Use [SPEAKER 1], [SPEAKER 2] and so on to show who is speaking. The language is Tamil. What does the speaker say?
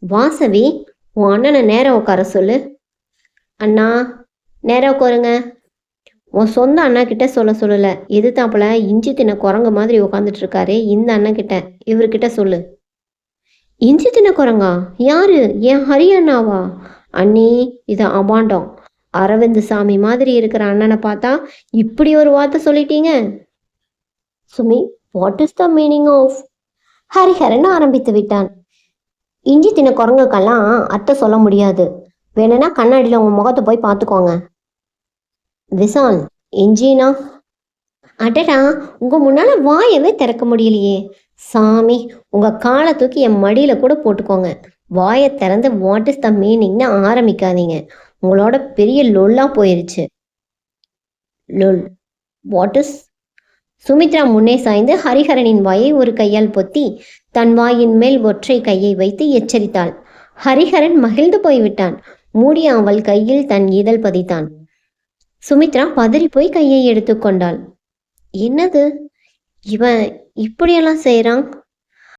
[SPEAKER 1] வாசவி, உன் அண்ணனை நேரம் உட்கார சொல்லு. அண்ணா, நேரம் உட்காருங்க. உன் சொந்த அண்ணா கிட்ட சொல்லல. எதிர்த்தாப்புல இஞ்சி தின்ன குரங்கு மாதிரி உட்காந்துட்டு இருக்காரு இந்த அண்ணன் கிட்ட. இவர்கிட்ட சொல்லு. இஞ்சி தின்ன குரங்கா? யாரு? என் ஹரி அண்ணாவா? அண்ணி, இது அபாண்டம். அரவிந்த் சாமி மாதிரி இருக்கிற அண்ணனை பார்த்தா இப்படி ஒரு வார்த்தை சொல்லிட்டீங்க. Sumi, what is the meaning of? Hariharan ஆரம்பித்து விட்டான். இஞ்சி தின்ன குரங்குக்கெல்லாம் அர்த்தம் சொல்ல முடியாது. வேணும்னா கண்ணாடியில் உங்க முகத்தை போய் பார்த்துக்கோங்க. விசால், இஞ்சினா? அடடா, உங்க முன்னால வாயவே திறக்க முடியலையே. சாமி, உங்க காலை தூக்கி என் மடியில கூட போட்டுக்கோங்க. வாயை திறந்து வாட் இஸ் த மீனிங்னு ஆரம்பிக்காதீங்க. உங்களோட பெரிய லொல்லா போயிருச்சு. லொல், வாட் இஸ்? சுமித்ரா முன்னே சாய்ந்து ஹரிஹரனின் வாயை ஒரு கையால் பொத்தி தன் வாயின் மேல் ஒற்றை கையை வைத்து எச்சரித்தாள். ஹரிஹரன் மகிழ்ந்து போய்விட்டான். மூடிய அவள் கையில் தன் இதழ் பதித்தான். சுமித்ரா பதறி போய் கையை எடுத்துக்கொண்டாள். என்னது, இவன் இப்படியெல்லாம் செய்கிறான்?